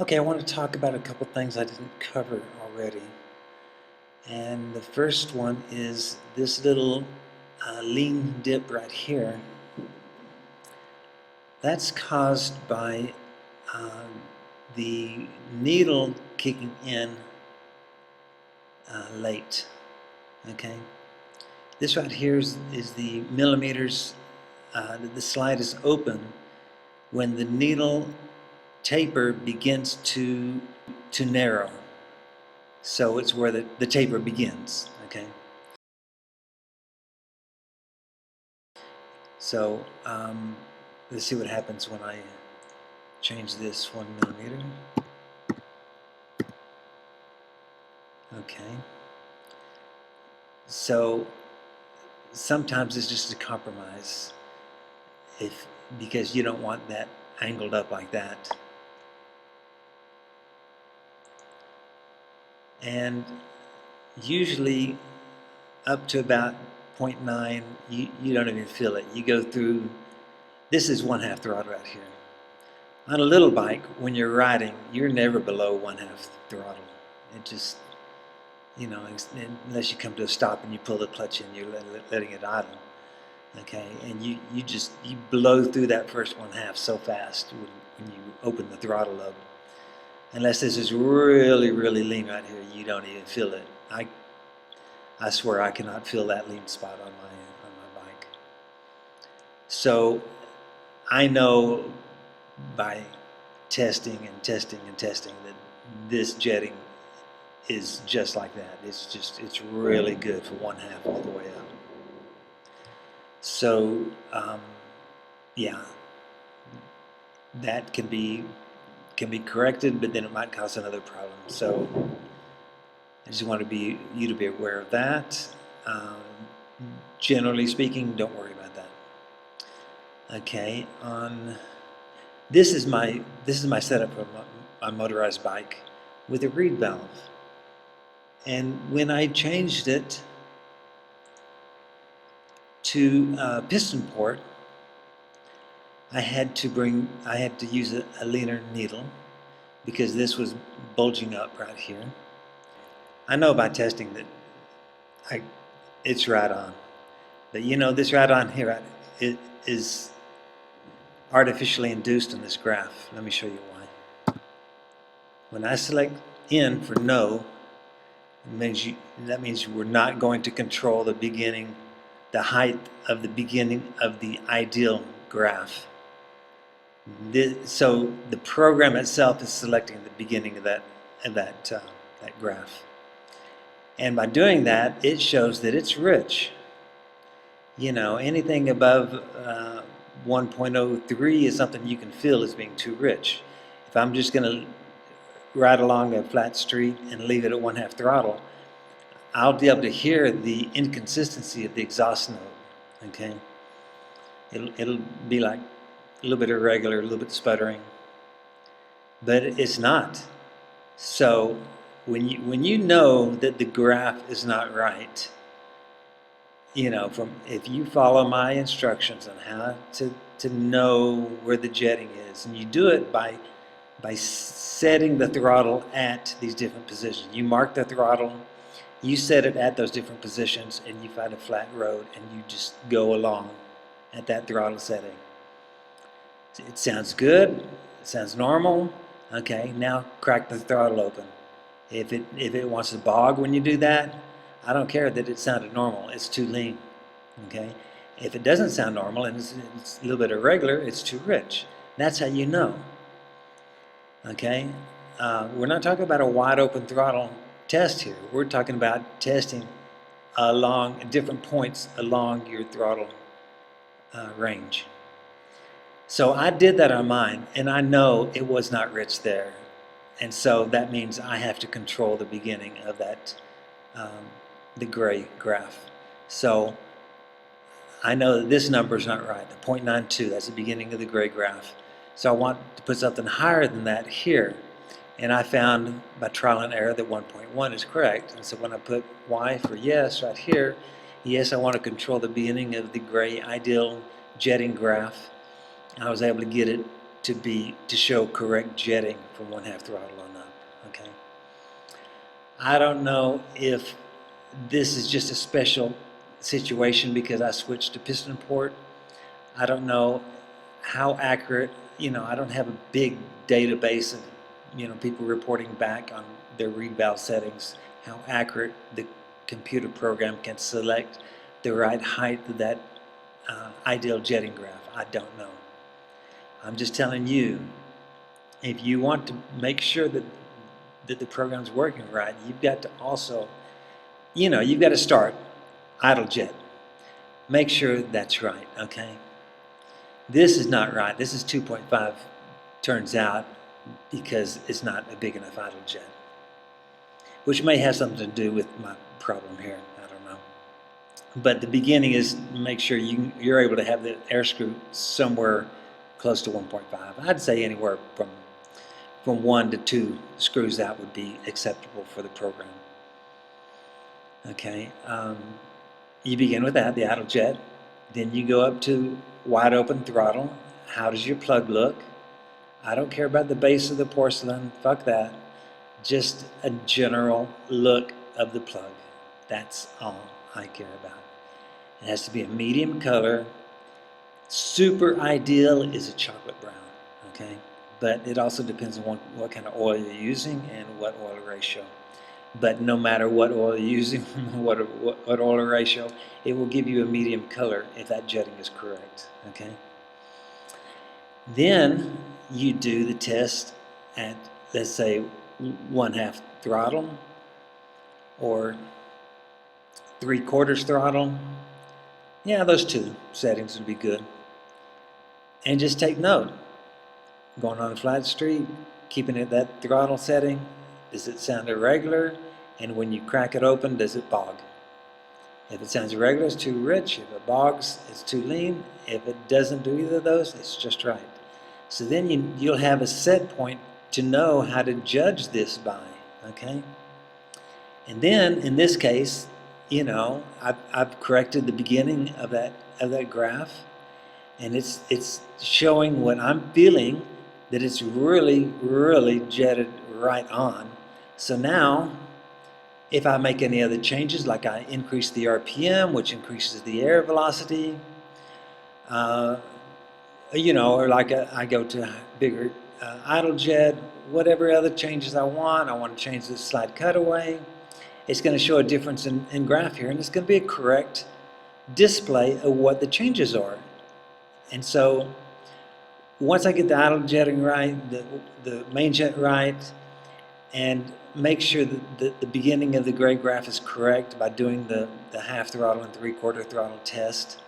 Okay, I want to talk about a couple things I didn't cover already. And the first one is this little lean dip right here. That's caused by the needle kicking in late. Okay, this right here is the millimeters. The slide is open when the needle taper begins to narrow. So it's where the taper begins. Okay. So let's see what happens when I change this 1 millimeter. Okay. So sometimes it's just a compromise because you don't want that angled up like that. And usually up to about 0.9, you don't even feel it. You go through, this is 1/2 throttle right here. On a little bike, when you're riding, you're never below 1/2 throttle. It just, unless you come to a stop and you pull the clutch in, you're letting it idle. Okay, and you blow through that first 1/2 so fast when you open the throttle up. Unless this is really, really lean right here, you don't even feel it. I swear I cannot feel that lean spot on my bike. So I know by testing and testing and testing that this jetting is just like that. It's really good for 1/2 all the way up. So yeah, that can be corrected, but then it might cause another problem. So I just want you to be aware of that. Generally speaking, don't worry about that. Okay, this is my setup for my motorized bike with a reed valve. And when I changed it to piston port, I had to use a leaner needle because this was bulging up right here. I know by testing that it's right on, but this right on here, it is artificially induced in this graph. Let me show you why. When I select N for no, that means we're not going to control the height of the beginning of the ideal graph. So the program itself is selecting the beginning of that graph. And by doing that, it shows that it's rich. Anything above 1.03 is something you can feel as being too rich. If I'm just going to ride along a flat street and leave it at 1/2 throttle, I'll be able to hear the inconsistency of the exhaust note. Okay, it'll be like a little bit irregular, a little bit sputtering, but it's not. So when you know that the graph is not right, if you follow my instructions on how to know where the jetting is, and you do it by setting the throttle at these different positions. You mark the throttle, you set it at those different positions, and you find a flat road and you just go along at that throttle setting. It sounds good, it sounds normal. Okay, now crack the throttle open. If it wants to bog when you do that, I don't care that it sounded normal, it's too lean. Okay, if it doesn't sound normal and it's a little bit irregular, it's too rich. That's how you know. Okay, we're not talking about a wide open throttle test here. We're talking about testing along different points along your throttle range. So I did that on mine, and I know it was not rich there. And so that means I have to control the beginning of that, the gray graph. So I know that this number is not right, the 0.92, that's the beginning of the gray graph. So I want to put something higher than that here. And I found by trial and error that 1.1 is correct. And so when I put Y for yes right here, yes, I want to control the beginning of the gray ideal jetting graph. I was able to get it to show correct jetting from 1/2 throttle on up. Okay. I don't know if this is just a special situation because I switched to piston port. I don't know how accurate, I don't have a big database of, people reporting back on their reed valve settings, how accurate the computer program can select the right height of that ideal jetting graph. I don't know. I'm just telling you, if you want to make sure that the program's working right, you've got to also, you've got to start idle jet. Make sure that's right, okay? This is not right. This is 2.5 turns out because it's not a big enough idle jet, which may have something to do with my problem here. I don't know. But the beginning is make sure you're able to have the air screw somewhere close to 1.5. I'd say anywhere from 1 to 2 screws out would be acceptable for the program. Okay, you begin with that, the idle jet. Then you go up to wide open throttle. How does your plug look? I don't care about the base of the porcelain, fuck that. Just a general look of the plug. That's all I care about. It has to be a medium color. Super ideal is a chocolate brown, okay? But it also depends on what kind of oil you're using and what oil ratio. But no matter what oil you're using, what oil ratio, it will give you a medium color if that jetting is correct, okay? Then you do the test at, let's say, 1/2 throttle or 3/4 throttle. Yeah, those two settings would be good. And just take note. Going on a flat street, keeping it that throttle setting, does it sound irregular? And when you crack it open, does it bog? If it sounds irregular, it's too rich. If it bogs, it's too lean. If it doesn't do either of those, it's just right. So then you'll have a set point to know how to judge this by, okay? And then, in this case, I've corrected the beginning of that graph, and it's showing what I'm feeling, that it's really, really jetted right on. So now, if I make any other changes, like I increase the RPM, which increases the air velocity, or like I go to a bigger idle jet, whatever other changes I want to change the slide cutaway, it's going to show a difference in graph here, and it's going to be a correct display of what the changes are. And so once I get the idle jetting right, the main jet right, and make sure that the beginning of the gray graph is correct by doing the 1/2 throttle and 3/4 throttle test,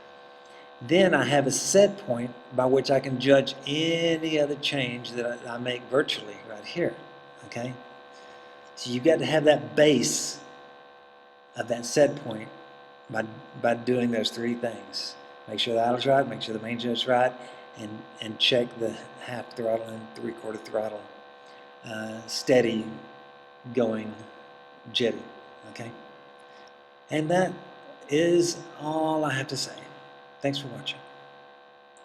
then I have a set point by which I can judge any other change that I make virtually right here, okay? So you've got to have that base of that set point by doing those three things. Make sure the idle's right, make sure the main jet's right, and check the 1/2 throttle and 3/4 throttle steady going jetty, okay? And that is all I have to say. Thanks for watching.